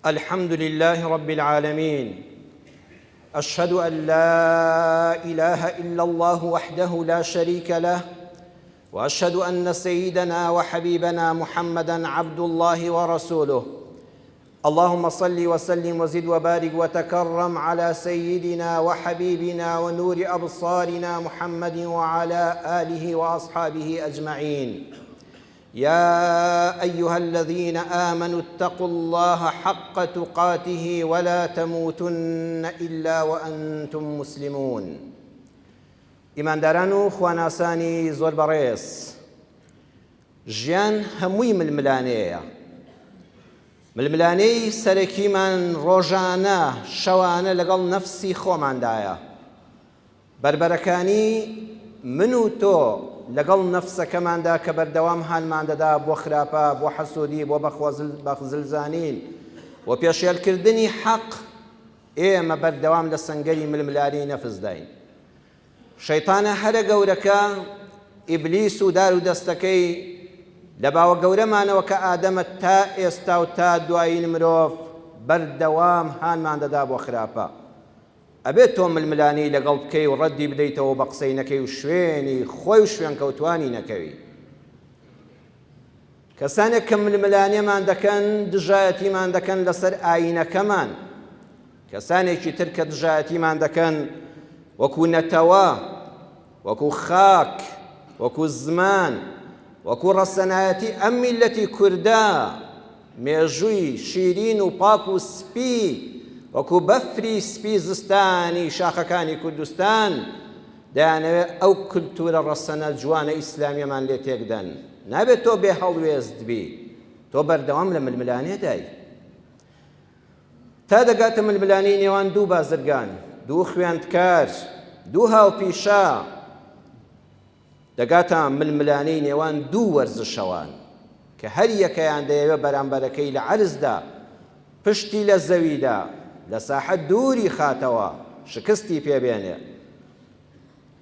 الحمد لله رب العالمين. أشهد أن لا إله إلا الله وحده لا شريك له، وأشهد أن سيدنا وحبيبنا محمدًا عبد الله ورسوله. اللهم صل وسلم وزد وبارك وتكرم على سيدنا وحبيبنا ونور أبصارنا محمد وعلى آله وأصحابه أجمعين. يا أيها الذين آمنوا اتقوا الله حق تقاته ولا تموتن إلا وأنتم مسلمون. ئیمانداران و خواناسانی زۆر بەڕێز، ژیان هەمووی ململانەیە. ململانەی سەرەکیمان ڕۆژانە شەوانە لەگەڵ نەفسی خۆماندایە. بربەرەکانی من و تۆ لەگەڵ نەفسەکەماندا کە بەردەوام هانمان دەدا بۆ خراپە، بۆ حەسوودی، بۆ بەخزلزانین و پێشێلکردنی حەق، ئێمە بەردەوام لە سەنگەری ململانی نەفس داین. شەیتانە هەرە گەورەکە، ئیبلیس و دار و دەستەکەی لە باوە گەورەمانەوە کە ئادەمە تا ئێستا و تا دوایین مرۆڤ بەردەوام هانمان دەدا بۆ خراپە. ئەبێت تۆ ململانی لەگەڵ بکەی و ڕەدی بدەیتەوە بە قسەی نەکەی و شوێنی خۆی و شوێن کەوتوانی نەکەوی. کەسانێک کە ململانیەمان دەکەن دژایەتیمان دەکەن لەسەر ئاینەکەمان. کەسانێکی تر کە دژایەتیمان دەکەن وەکو نەتەوە، وەکو خاک، وەکو زمان، وەکو ڕەسەنایەتی ئەم میللەتی کوردە، مێژووی شیرین و پاک و سپی، وەکو بەفری سپی زستانی شاخەکانی کوردستان، دەیانەوێت ئەو کولتورە ڕەسەنە جوانە ئیسلامیەمان لێ تێکدەن. نابێت تۆ بێ هەڵوێست بی، تۆ بەردەوام لە ململانێ دای. تا دەگاتە ململانی نێوان دوو بازرگان، دوو خوێندکار، دوو هاوپیشە، دەگاتە ململانەی نێوان دوو وەرزشەوان کە هەر یەکەیان دەیەوێت بەرامبەرەکەی لە عەرزدا، پشتی لە زەویدا، لە ساحە دووری خاتەوە، شکستی پێبێنێ.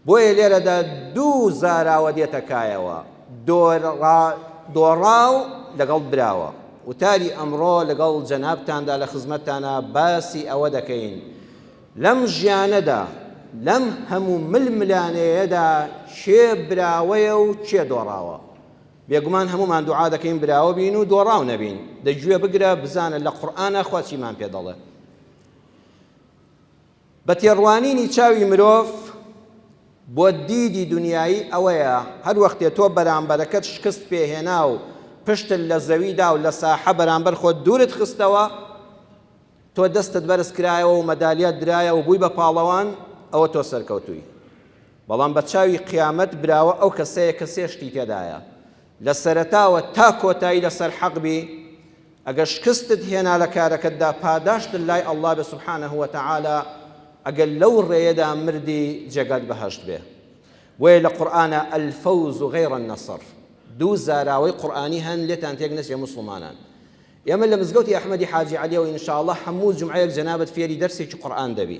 بۆیە لێرەدا دوو زاراوە دێتە کایەوە، دۆڕاو لەگەڵ براوە. وتاری ئەمڕۆ لەگەڵ جەنابتاندا لە خزمەتتانە باسی ئەوە دەکەین، لەم ژیانەدا، لەم هەموو ململانەیەدا چێ براوەیە و چێ دۆڕاوە. بێگومان هەمومان دوعا دەکەین براوە بین و دۆڕاو نەبین. دەگوێ بگرە بزانە لە قورئانە خوا چیمان پێ دەڵێ. بە تێڕوانینی چاوی مرۆڤ بۆ دیدی دنیایی ئەوەیە هەر وەختێ تۆ بەرامبەرەکەت شکست پێهێنا و پشتت لە زەویدا و لە ساحە بەرامبەر خۆت دوورت خستەوە، تۆ دەستت بەرز کرایەوە و مەدالیات درایە و بووی بە پاڵەوان، ئەوە تۆ سەرکەوتووی. بەڵام بە چاوی قیامەت براوە ئەو کەسەیە کە سێ شتی تێدایە. لە سەرەتاوە تا کۆتایی لەسەر حەق بی، ئەگەر شکستت هێنا لە کارەکەتدا پاداشت لای ئەڵڵا بە سوبحانەه وتەعالا، ئەگەر لەو ڕێیەدا مردی جێگات بەهەشت بێ. وێ لە قورئانە ئەلفەوز و غەیڕ النەسڕ، دوو زاراوەی قورئانی هەن لێتان تێک نەچێ مسلمانان. ئێمە لە مزگەوتی ئەحمەدی حاجی عەلیەوە ئینشاءڵڵا هەموو جومعەیەک جەنابەت فێری دەرسێکی قورئان دەبی.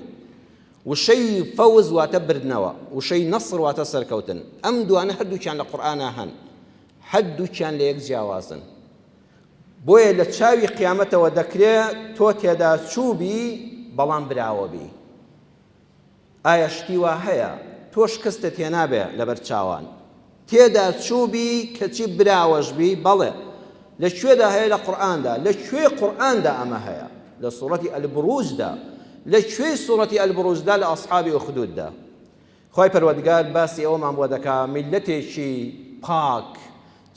وشەی فەوز واتە بردنەوە، وشەی نەسڕ واتە سەرکەوتن. ئەم دوانە هەردووکیان لە قورئانە هەن، هەردووکیان لە یەک جیاوازن. بۆیە لە چاوی قیامەتەوە دەکرێت تۆ تێدا چووبی بەڵام براوە بی. ئایا شتی وا هەیە تۆ شکستت هێنابێ لەبەر چاوان، تێدا چووبی کەچی براوەش بی؟ بەڵێ. لەکوێدا هەیە؟ لە قورئاندا. لەکوێ قورئاندا ئەمە هەیە؟ لە سوورەتی ئەلبروجدا. لەکوێ سوورەتی ئەلبروجدا؟ لە ئەصحابی ئوخدوددا. خۆی پەروەردگار باسی ئەوەمان بۆ دەکا میلەتێکی پاک،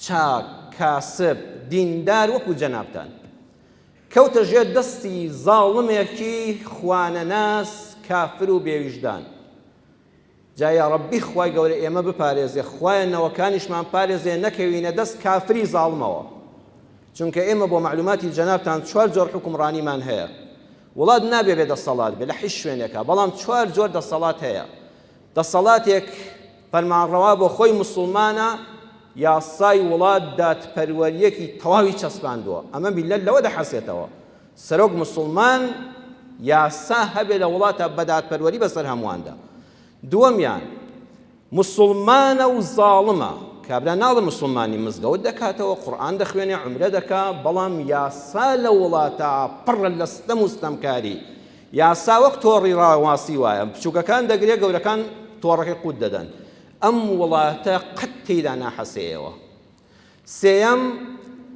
چاک، کاسب، دیندار وەکو جەنابتان کەوتە ژێر دەستی زاڵمێکی خوانەناس، کافر و بێویژدان. جا یا ڕەبی خوای گەورە ئێمە بپارێزێ، خوایە نەوەکانیشمان پارێزێ، نەکەوینە دەست کافری زاڵمەوە. چونکە ئێمە بۆ معلوماتی جەنابتان 4 جۆر حکومڕانیمان هەیە. وڵات نابێ بێ دەسەڵات بێ لە هیچ شوێنێکە، بەڵام 4 جۆر دەسەڵات هەیە. دەسەڵاتێک فەرمانڕەوا بۆ خۆی مسلمانە، یاسای وڵات دادپەروەریەکی تەواوی چەسپاندووە. ئەمە میلەت لەوە دەحەسێتەوە. سەرۆک مسلمان یاسا هەبێ لە وڵاتە بە دادپەروەری بەسەر هەموواندا. دووەمیان مسلمانە و زاڵمە کابرا ناڵە مسلمانی مزگەوت دەکاتەوە قورئان دەخوێنێ عومرە دەکا بەڵام یاسا لە وڵاتە پڕە لە ستەم و ستەمکاری یاسا وەک تۆڕی ڕاواسی وایە بچووکەکان دەگرێ گەورەکان تۆڕەکەی قوت دەدەن ئەم وڵاتە قەت تێیدا ناحەسەیەوە سێیەم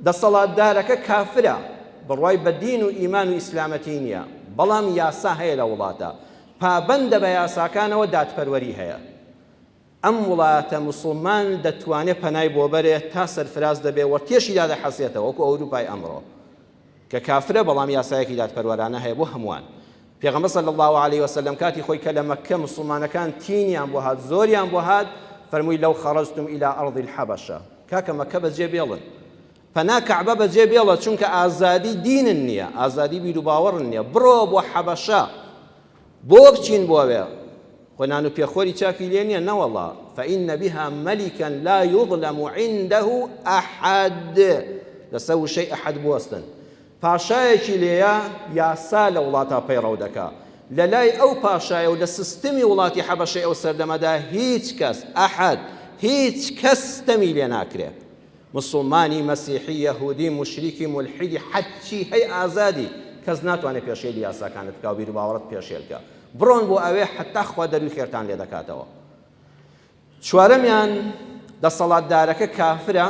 دەسەڵاتدارەکە کافرە بڕوای بە دین و ئیمان و ئیسلامەتی نییە بەڵام یاسا هەیە لە وڵاتە پابەندە بە یاساکانەوە دادپەروەری هەیە ئەم وڵاتە موسڵمان دەتوانێت پەنای بۆ بەرێت تا سەرفراز دەبێت وە تێشیدا دەحەسێتەوە وەکو ئەوروپای ئەمڕۆ کە کافرە بەڵام یاسایەکی دادپەروەرانە هەیە بۆ هەمووان پێغەمبەر صلی الله علیه وسلم کاتی خۆی کە لە مەککە موسڵمانەکان تینیان بۆ هات زۆریان بۆ هات فەرمووی لەو خەڕەجتم إلى أرض الحەبەشە کاکە مەککە بەجێ بێڵن پەنا کەعبە بەجێ بێڵە چونکە ئازادی دینن نییە ئازادی بیر و باوەڕن نییە بڕۆ بۆ حەبەشە بۆ بچین بۆوێ خۆنان و پێخۆری چاکی لێ نییە نەوەڵا فإن بها ملكا لا يظلم عنده أحد لەسەر وشەی ئەحەد بوەستن پاشایەکی لێیە یاسا لە وڵاتە پەیڕەو دەکا لە لای ئەو پاشایە و لە سیستمی وڵاتی حەبەشەی ئەو سەردەمەدا هیچ کەس ئەحەد هیچ کەس ستەمی لێ ناکرێت مسلمانی مەسیحی یەهودی مشریکی ملحیدی حەچی هەی ئازادی کەس ناتوانێت پێشێل یاساکانت بکە و بیر و باوەڕت پێشێلکە بڕۆن بۆ ئەوێ حتا خوا دەروی خێرتان لێ دەکاتەوە چوارەمیان دەسەڵاتدارەکە کافرە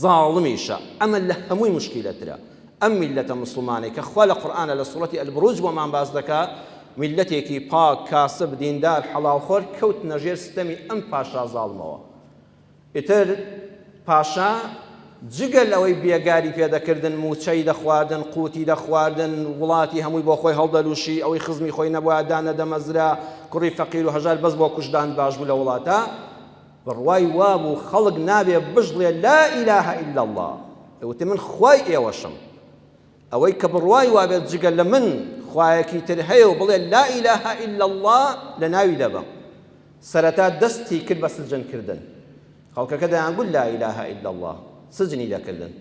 ظاڵمیشە ئەمە لە هەمووی مشکلەترە ئەم میلەتە مسلمانەی کە خوا لە قورئانە لە سوڕەتی ئەلبروج بۆمان باس دەکات میلەتێکی پاک کاسب دیندار حەڵاڵخۆر کەوت نەژێر ستەمی ئەم پاشا ظاڵمەوە ئیتر پاشا جگە لەوەی بێگاری پێدەکردن موچەی دەخواردن قوتی دەخواردن وڵاتی هەمووی بۆ خۆی هەڵدەلووشی ئەوەی خزمی خۆی نەبووە دانە دەمەزرا کوڕی فەقیر و هەژار بەس بۆ کوژدان باش بوو لە وڵاتە بڕوای وابوو خەڵک نابێ بژڵێ لا إله إلا الله ئەوتێ من خوای ئێوەشم ئەوەی کە بڕوای وابێت جگە لە من خوایەکی تر هەیە و بڵێ لا إله إلا الله لە ناوی دەبم سەرەتا دەستی کرد بە سجنکردن خەڵکەکە دەیانگوت لا إله إلا الله سجنی دەکردن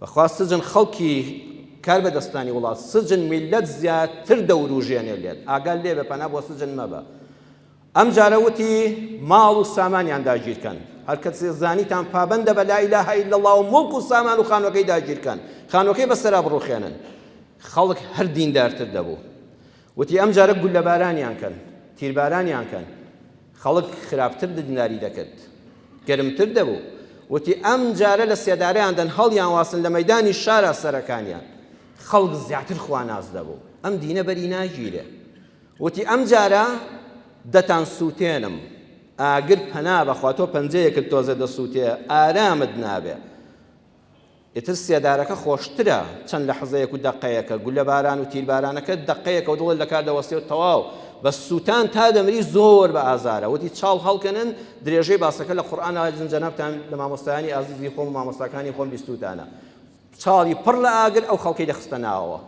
بەخوا سجن خەڵکی کار بەدەستانی وڵات سجن میلەت زیاتر دەوروژێنێ لێت ئاگال لێ بە پەنا بۆ سجن مەبە ئەم جارە وتی ماڵ و سامانیان داگیرکەن هەر کەس زانیتان پابەندە بە لا إله إلا الله و مڵک و سامان و خانوەکەی داگیرکەن خانوەکەی بەسەرا بڕوخێنن خەڵک هەر دیندارتر دەبوو وتی ئەم جارە گول لە بارانیان کەن تیربارانیان کەن خەڵک خراپتر دینداری دەکرد گەرمتر دەبوو وتی ئەم جارە لە سێدارەیان دەن هەڵیان واسن لە مەیدانی شارە سەرەکانیان خەڵک زیاتر خواناز دەبوو ئەم دینە بەری ناگیرێ وتی ئەم جارە دەتان سووتێنم ئاگر پەنا بەخوا تۆ پەنجەیەکت تۆزە دەسووتێ ئارامت نابێ ئیتر سێدارەکە خۆشترە چەند لە حەزەیەک و دەقەیەکە گول لە باران و تیربارانەکە دەقەیەکە و دڵت لە کار دەوەستێ و تەواو بە سووتان تا دەمری زۆر بە ئازارە وتی چاڵ هەڵکەنن درێژەی باسەکە لە قورئانە جەنابتان لە مامۆستایانی ئازیزی خۆم و مامۆستاکانی خۆم بیستوتانە چاڵی پڕ لە ئاگر ئەو خەڵکەی دەخستە ناوەوە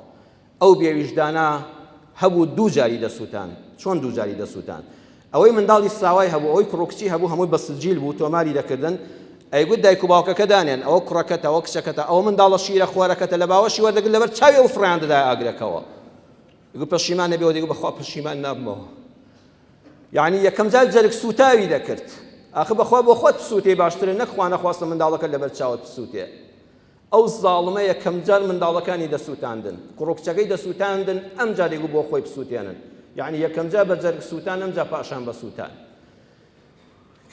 ئەو بێویژدانە هەبوو دوو جاری دەسووتان چۆن دوو جاری دەسووتان ئەوەی منداڵی ساوای هەبوو ئەوەی کوڕکچی هەبوو هەمووی بە سجیل بوو تۆماری دەکردن ئەیگوت دایک و باوکەکە دانێن ئەوە کوڕەکەتە ئەوە کچەکەتە ئەوە منداڵە شیرە خوارەکەتە لە باوەشی وەردەگرت لەبەر چاوی ئەو فڕیان دەدای ئاگرەکەوە ئەگوت پەشیمان نەبێەوە دەیگوت بەخوا پەشیمان نابمەوە یعنی یەکەم جار جەرگ سوتاوی دەکرد ئاخر بەخوا بۆ خۆت سووتێ باشترە نەک خوا نەخواستە منداڵەکە لەبەر چاوت سووتێ ئەو زاڵمە یەکەم جار منداڵەکانی دەسووتاندن کوڕکچەکەی دەسووتاندن ئەم جار دەیگوت بۆ خۆی بسووتێنن یعنی یەکەم جار بە جەرگ سووتان ئەم جار پاشان بە سووتان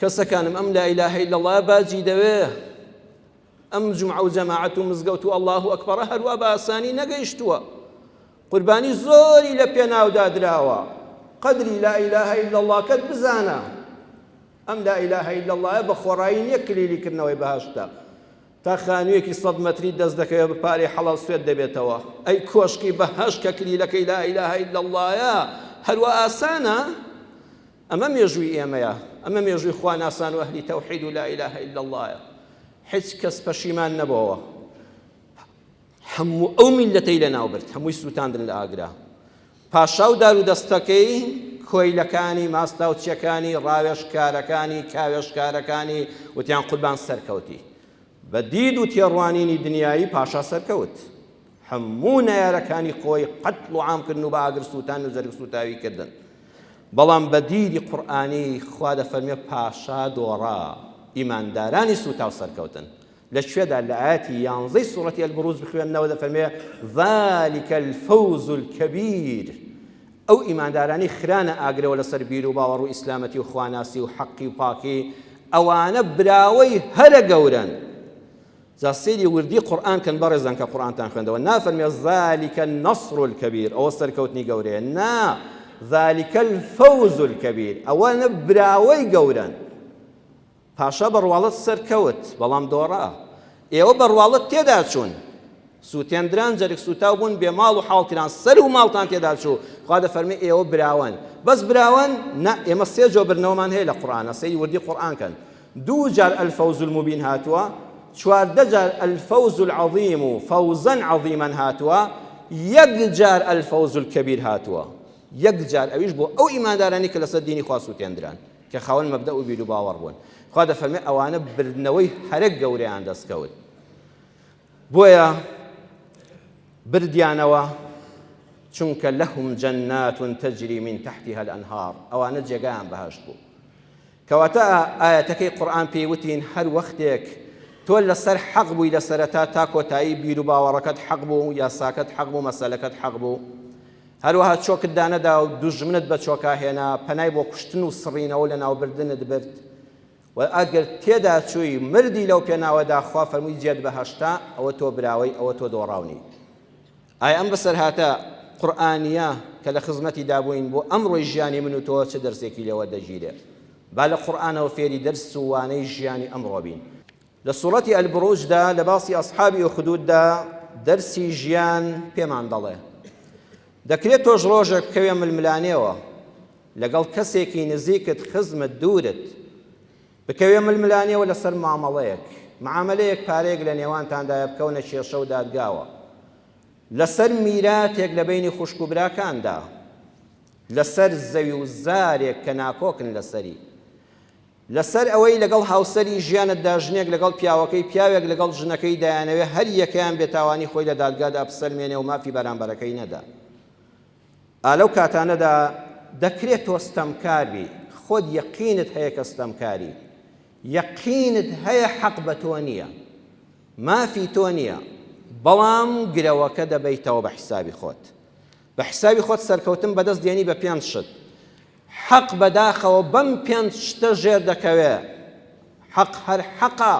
کەسەکانم ئەم لا إله إلا الله باجی دەوێ ئەم جومعە و جەماعەت و مزگەوت و الله ئەکبەرە هەروە بە ئاسانی نەگەیشتووە قوربانی زۆری لە پێناودا دراوە قەدری لا إله إلا الله کەت بزانە ئەم لا إله إلا الله بە خۆڕایی نییە کلیلیکردنەوەی بەهەشتا تا خانوویەکی 100 مەتری دەست دەکەوێت بە پارەی حەڵال سوێت دەبێتەوە ئەی کۆشکی بەهەش کە کلیلەکەی لا إله إلا اللهە هەروە ئاسانە ئەمە مێژووی ئێمەیە ئەمە مێژووی خوا ناسان و ئەهلی تەوحید و لا إله إلا اللهە هیچ کەس پەشیمان نەبەوە هەموو ئەو میلەتەی لەناوبرد هەمووی سووتاندن لە ئاگرا پاشا و دار و دەستەکەی کۆیلەکانی ماستاوچیەکانی ڕاوێژکارەکانی کاوێژکارەکانی وتیان قوربان سەرکەوتی بە دید و تێڕوانینی دنیایی پاشا سەرکەوت هەموو نەیارەکانی خۆی قەتڵ و عامکردن و بە ئاگر سووتان و جەرگ سووتاوی کردن بەڵام بە دیدی قورئانی خوا دەفەرمێ پاشا دۆڕا ئیماندارانی سوتاو سەرکەوتن لە کوێدا لە ئاەتی 11 سوڕەتی ئەلبروج بخوێننەوە دەفەرمێ ذلك الفوز الكبير ئەو ئیماندارانی خرانە ئاگرەوە لەسەر بیر و باوەڕ و ئیسلامەتی و خواناسی و حەقی و پاکی ئەوانە براوەی هەرە گەورن جا سێری وردی قورئان کەن بەڕێزان کە قورئانتان خوێندەوە نافەرمێ ذلك النصر الكبير ئەوە سەرکەوتنی گەورەیە نا ذلك الفوز الكبير ئەوانە براوەی گەورن پاشا بەڕواڵەت سەرکەوت بەڵام دۆڕا ئێوە بەڕواڵەت تێدا چوون سووتێندران جەرگ سوتاو بوون بێ ماڵ و حاڵتیران سەر و ماڵتان تێدا چوو خوا دەفەرمێ ئێوە براون بەس براون نا ئێمە سێ جۆ برنەوەمان هەیە لە قورئانە سەیری وردی قورئان کەن دوو جار الفەوز المبین هاتووە چواردە جار الفەوز العظیم و فەوزا عظیما هاتووە یەک جار الفەوز الکەبیر هاتووە یەک جار ئەویش بۆ ئەو ئیماندارانی کە لەسەر دینی خوا سووتێندران کە خاوەن مەبدە و بیر و باوەڕ بوون خوا دەفەرمێ ئەوانە بردنەوەی هەرە گەورەیان دەستکەوت بۆیە بردیانەوە چونکە لەهم جەنات تەجری من تحتها الأنهار ئەوانە جێگایان بەهەشت بوو کەواتە ئاەتەکەی قورئان پێی وتین هەر وەختێک تۆ لەسەر حەق بووی لە سەرەتا تا کۆتایی بیر و باوەڕەکەت حەق بوو یاساکەت حەق بوو مەسەلەکەت حەق بوو هەروەها چۆکت دانەدا و دوژمنت بە چۆکا هێنا پەنای بۆ کوشتن و سڕینەوە لە ناوبردنت برد و ئەگەر تێدا چووی مردی لەو پێناوەدا خوا فەرمووی جێت بەهەشتا ئەوە تۆ براوەی ئەوە تۆ دۆڕاونی ئایا ئەم بەسەرهاتە قورئانیە کە لە خزمەتی دابووین بۆ ئەمڕۆی ژیانی من و تۆ چه دەرسێکی لەوە دەگیرێ با لە قورئانەوە فێری دەرس و وانەی ژیانی ئەمڕۆ بین لە سوڕەتی ئەلبروجدا لە باسی ئەصحابی ئوخدوددا دەرسی ژیان پێمان دەڵێ دەکرێت تۆش ڕۆژێک بکەوێ ململانێەوە لەگەڵ کەسێکی نزیکت خزمت دوورت بکەوێ ململانێەوە لەسەر مامەڵەیەک معاملەیەک پارەیەک لە نێوانتاندایە بکەونە کێشە و دادگاوە لەسەر میراتێک لە بینی خوشک و براکاندا لەسەر زەوی و زارێک کە ناکۆکن لەسەری لەسەر ئەوەی لەگەڵ هاوسەری ژیانتدا ژنێک لەگەڵ پیاوەکەی پیاوێک لەگەڵ ژنەکەی دایانەوێ هەر یەکەیان بێتاوانی خۆی لە دادگادا بسەلمێنێ و مافی بەرامبەرەکەی نەدا ئالەو کاتانەدا دەکرێت تۆ ستەمکار بی خۆت یەقینت هەیە کە ستەمکاری یەقینت هەیە حەق بە تۆ نییە مافی تۆ نییە بەڵام گرەوەکە دەبەیتەوە بە حیسابی خۆت بە حیسابی خۆت سەرکەوتن بەدەست دێنی بە پێنج شت حەق بەداخەوە بەم پێنج شتە ژێر دەکەوێ حەق هەر حەقا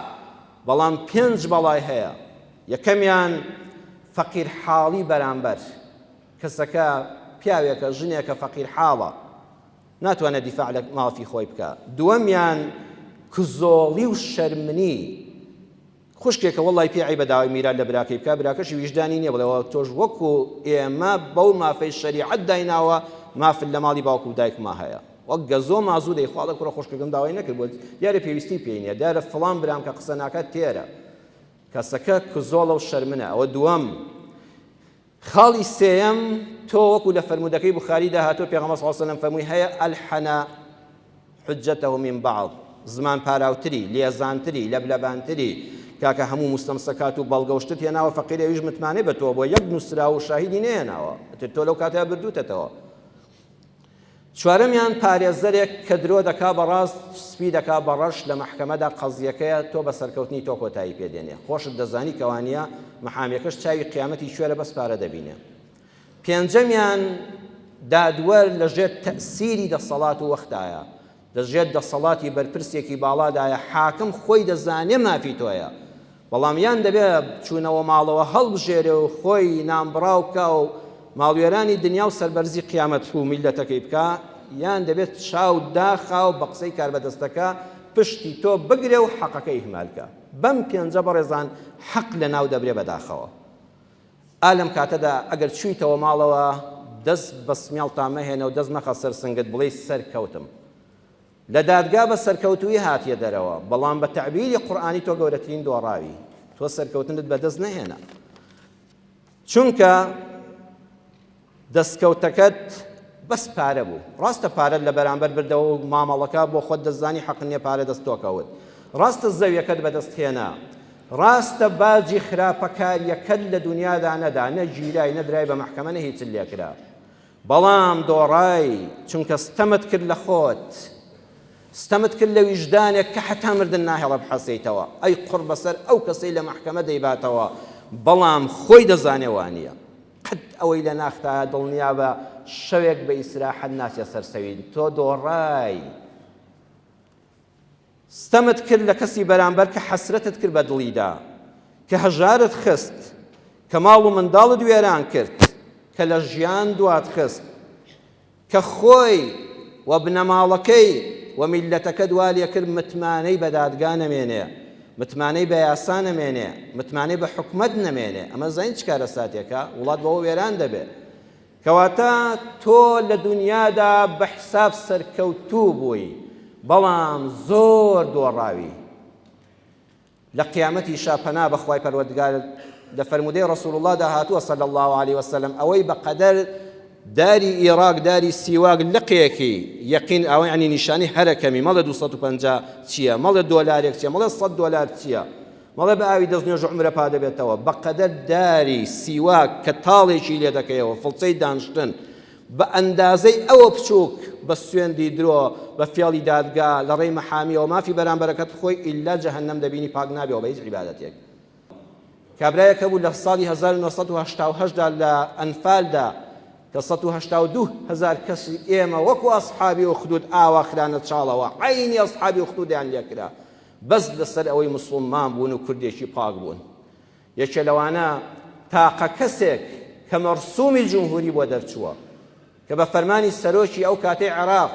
بەڵام پێنج بەڵای هەیە یەکەمیان فەقیر حاڵی بەرامبەر کەسەکە پیاوێکە ژنێکە فەقیر حاڵە ناتوانێت دیفاع لە مافی خۆی بکە دووەمیان کزۆڵی و شەرمنی خوشکێکە وەڵی پێعی بەداوای میرات لە براکەی بکە براکەشی ویژدانی نییە بڵێەوە تۆش وەکو ئێمە بەو مافەی شەریعەت دایناوە مافل لە ماڵی باوکو و دایکما هەیە وەک گەزۆ مازوو دەی خواڵە کوڕە خوشکەکەم داوای نەکرد بۆ دیارە پێویستی پێی نییە دیارە فڵان برام کە قسە ناکات تێرە کەسەکە کزۆڵە و شەرمنە ئەوە دووەم خاڵی سێیەم تۆ وەکو لە فەرمودەکەی بوخاریدا هاتۆ پێغەمبەر صلی الله علیه و سلم فەرمووی هەیە ئەلحەنە حجەتەه من بعض زمان پاراوتری لێزانتری لەبلەبانتری کاکە هەموو مستەمسەکات و بەڵگەوشتت هێناوە فەقیرە ئەویش متمانەی بە تۆ بۆ یەک نووسرا و شاهیدی نێناوە تۆ لەو کاتەیە بردووتەتەوە چوارەمیان پارێزەرێک کە درۆ دەکا بەڕاست سپی دەکا بەڕەش لە مەحکەمەدا قەزیەکەیە تۆ بە سەرکەوتنی تۆ کۆتایی پێدێنێ خۆشت دەزانی کەوانیە مەحامیەکەش چاوی قیامەتی کوێرە بەس پارە دەبینێ پێنجەمیان دادوەر لەژێر تەئسیری دەسەڵات و وەختایە دەژێت دەسەڵاتی بەرپرسێکی باڵادایە حاکم خۆی دەزانێ مافی تۆیە بەڵام یان دەبێت چوونەوە ماڵەوە هەڵبژێرێ و خۆی نامبڕاو بکە و ماڵوێرانی دنیا و سەربەرزی قیامەت و میلەتەکەی بکە یان دەبێت چاو داخاو بە قسەی کاربەدەستەکە پشتی تۆ بگرێ و حەقەکەی ئیهمالکە بەم پێنجە بەڕێزان حەق لە ناو دەبرێ بەداخەوە ئالەم کاتەدا ئەگەر چوویتەوە ماڵەوە دەست بە سمێڵتان مەهێنە و دەست مەخە سەر سنگت بڵێ سەرکەوتم لە دادگا بە سەرکەوتووی هاتیە دەرەوە بەڵام بە تەعبیری قورئانی تۆ گەورەترین دۆڕاوی تۆ سەرکەوتنت بەدەست نەهێنا چونکە دەستکەوتەکەت بەس پارە بوو ڕاستە پارەت لە بەرامبەر بردەوە و مامەڵەکە بۆ خۆت دەزانی حەق نییە پارە دەست تۆکەوت ڕاستە زەویەکەت بەدەست هێنا ڕاستە باجی خراپەکاریەکەت لە دنیادا نەدا نە گیرای نەدرای بە مەحکەمە نە هیچت لێ کرا بەڵام دۆڕای چونکە ستەمت کرد لە خۆت ستەمت کرد لە ویژدانێک کە حتا مردن ناهێڵە بحەسەیتەوە ئەی قوڕ بەسەر ئەو کەسەی لە مەحکەمە دەیباتەوە بەڵام خۆی دەزانێوانە قەت ئەوەی لە ناختایە دڵنیا بە شەوێک بە ئیسراحەت ناچێ سەرسەوین تۆ دۆڕای ستەمت کرد لە کەسی بەرامبەر کە حەسرەتت کرد بە دڵیدا کە هەژارت خست کە ماڵ و منداڵت وێران کرد کە لە ژیان دوات خست کە خۆی و بنەماڵەکەی و میلەتەکە دوا لێ کرد متمانەی بە دادگا نەمێنێ متمانەی بە یاسا نەمێنێ متمانەی بە حکومەت نەمێنێ ئەمە زین چ کارە ساتێکە وڵات بەوە وێران دەبێت کەواتە تۆ لە دنیادا بە حساب سەرکەوتوو بووی بەڵام زۆر دۆڕاوی لە قیامەتی شاپەنا بەخوای پەروەردگار لە فەرمودەی ڕەسوڵ الله داهاتووە صلی الله عليه وسلم ئەوەی بەقەدەر داری عێراق داری سیواک لقەیەکی یەقین ئەوە یعنی نیشانی هەرەکەمی مەڵێ 250 چییە مەڵێ دۆلارێک چییە مەڵێ 100 دۆلار چییە مەڵێ بە ئاوی دەستنوێژ عومرە پا دەبێتەوە بەقەدەر داری سیواک کە تاڵێکی لێ دەکەیەوە فڵچەی دانشتن بە ئەندازەی ئەوە بچووک بە سوێندی درۆ بە فێڵی دادگا لە ڕێی مەحامیەوە مافی بەرامبەرەکەت خۆی ئیلا جەهەنەم دەبینی پاک نابێەوە بە هیچ عیبادەتێک کابرایەکە بوو لە ساڵی 1970 دا لە ئەنفالدا کە 182,000 کەسی ئێمە وەکو ئەسحابی ئوخدود ئاوا خرانە چاڵەوە عەینی ئەسحابی ئوخدودیان لێکرا بەس لەسەر ئەوەی موسڵمان بوون و کوردێکی پاک بوون یەکێ لەوانە تاقە کەسێک کە مەرسوومی جمهوری بۆ دەرچووە کە بە فەرمانی سەرۆکی ئەو کاتەی عێراق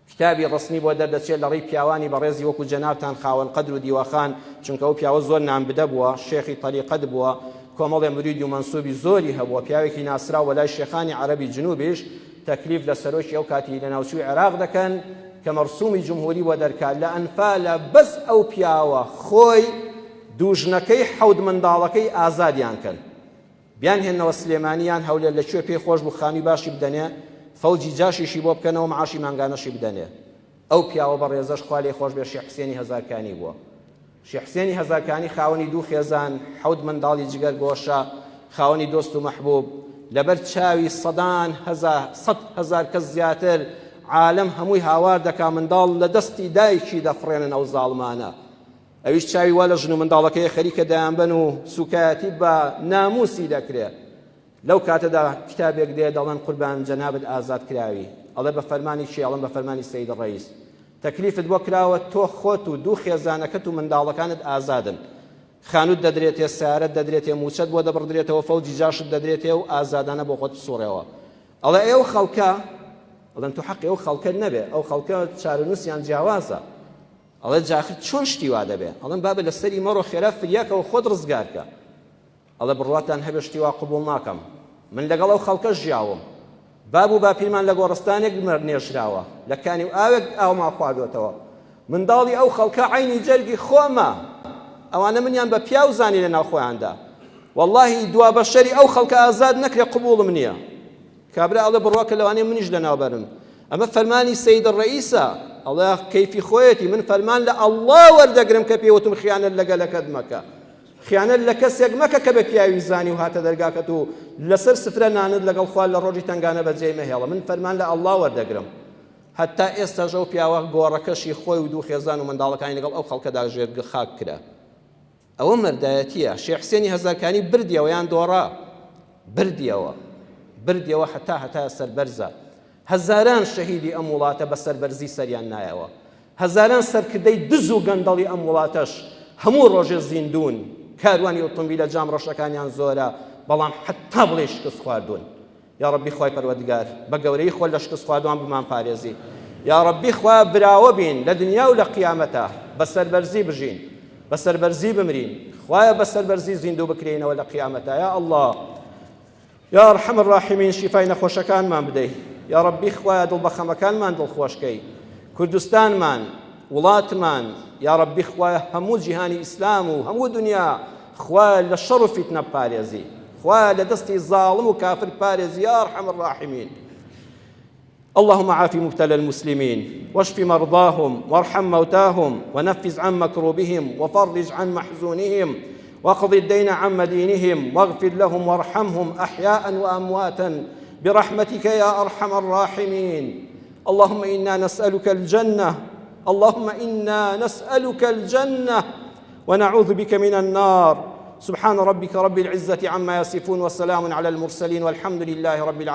کتابی ڕسمی بۆ دەردەچێت لە ڕێی پیاوانی بەڕێزی وەکو جەنابتان خاوەن قەدر و دیوەخان چونکە ئەو پیاوە زۆر نامبدە بووە شێخی تەریقەت بووە کۆمەڵێ مریدی و منسوبی زۆری هەبووە پیاوێکی ناسرا و لای شێخانی عەرەبی جنوبیش تەکلیف لە سەرۆکی ئەو کاتی لە ناوچووی عێراق دەکەن کە مەرسوومی جمهوری بۆ دەرکات لە ئەنفالە بەس ئەو پیاوە خۆی دوژنەکەی حەود منداڵەکەی ئازادیان کەن بیان هێنەوە سلێمانیان هەولێر لەکوێ پێی خۆش بوو خانی باشی بدەنێ فەوجی جاشیشی بۆ بکەنەوە معاشی مانگانەشی بدەنێ ئەو پیاوە بە ڕێزەش خوا لێی خۆش بێ شێخ حسێنی هەزارکانی بووە شێخ حسێنی هەزارکانی خاوەنی دوو خێزان حەود منداڵی جگەر گۆشە خاوەنی دۆست و مەحبوب لەبەر چاوی سەدان هەزار کەس زیاتر عالم هەمووی هاوار دەکا منداڵ لە دەستی دایکی دەفڕێنن ئەو زاڵمانە ئەویش چاوی وا لە ژن و منداڵەکەی خەریکە دەیانبەن و سوکایەتی بە ناموسی دەکرێت لەو کاتەدا کتابێک دێ دەڵێن قوربان جەنابت ئازاد کراوی ئەڵێ بە فەرمانی چی ئەڵێن بە فەرمانی سەید ڕەئیس تەکلیفت بۆ کراوە تۆ خۆت و دوو خێزانەکەت و منداڵەکانت ئازادن خانوت دەدرێتێ سیارەت دەدرێتێ موچەت بۆ دەبڕدرێتەوە فەوجی جاشت دەدرێتێ و ئازادانە بۆ خۆت بسوڕێەوە ئەڵێ ئێوە خەڵکە ئەڵێن تو حەقی ئەو خەڵکە نەبێ ئەو خەڵکە چارەنووسیان جیاوازە ئەڵێ جاخر چۆن شتی وا دەبێ ئەڵێن بابە لەسەری مەڕۆ خێرا فریاکەوە خۆت ڕزگارکە ئەڵێ بڕواتان هەبێ شتی وا قبوڵ ناکەم من لەگەڵ ئەو خەڵکە ژیاوم باب و باپیرمان لە گۆڕستانێک نێشراوە لە کانی و ئاوێک ئاوما خواردوێتەوە منداڵی ئەو خەڵکە عینی جەرگی خۆمە ئەوانە منیان بە پیاو زانی لە ناو خۆیاندا واللهی دوا بەشەری ئەو خەڵکە ئازاد نەکرێ قبوڵم نییە کابرا ئەڵێ بڕواکە لەوانەیە منیش لە ناوبەرم ئەمە فەرمانی سەید ڕەئیسە ئەڵێ کەیفی خۆیەتی من فەرمان لە ئەڵڵا وەردەگرم کە پێوتم خیانەت لەگەلەکەت مەکە خیانەت لە کەسێک مەکە کە بە پیاوی زانی و هاتە دەرگاکەت و لەسەر سفرە نانت لەگەڵ خوال لە ڕۆژی تنگانە بەجێ مەهێڵە من فەرمان لە ئەڵڵا وەردەگرم هەتا ئێستاژە و پیاوە گۆڕەکەشی خۆی و دوو خێزان و منداڵەکانی لەگەڵ ئەو خەڵکەدا ژێرگە خاک کرا ئەوە مەردایەتیە شێخ حسێنی هەزارکانی بردیەوە یان دۆڕا بردیەوە هەتا سەربەرزە هەزاران شەهیدی ئەم وڵاتە بە سەربەرزی سەریان نایەوە هەزاران سەرکردەی دز و گەندەڵی ئەم وڵاتەش هەموو ڕۆژێ زیندون کاروانی ئۆتۆمبیلە جام ڕەشەکانیان زۆرە بەڵام حتا بڵێ شکست خواردوون یا ڕەبی خوای پەروەردگار بە گەورەی خۆ لە شکست خواردوان بمان پارێزی یا ڕەبی خوا براوە بین لە دنیا و لە قیامەتە بە سەربەرزی بژین بە سەربەرزی بمرین خوایە بە سەربەرزی زیندوو بکرێنەوە لە قیامەتە یا ئەڵڵا یا ئەرحەم الراحیمین شیفای نەخۆشەکانمان بدەی یا ڕەبی خوایە دڵبەخەمەکانمان دڵخۆشکەی کوردستانمان وڵاتمان یا ڕەبی خوایە هەموو جیهانی ئیسلام و هەموو دنیا خوایە لە شەڕ و فیتنە پارێزی خوایە لە دەستی زاڵم و کافر پارێزی یا ئەرحەم الراحیمین اللهم عاف مبتلى المسلمين واشف مرضاهم وارحم موتاهم ونفذ عن مكروبهم وفرج عن محزونهم واقض الدين عن مدينهم واغفر لهم وارحمهم أحياء وأمواتا برحمتك يا أرحم الراحمين اللهم إنا نسألك الجنة، اللهم إنا نسألك الجنة ونعوذ بك من النار. سبحان ربك رب العزة عما يصفون، وسلام على المرسلين، والحمد لله رب العالمين.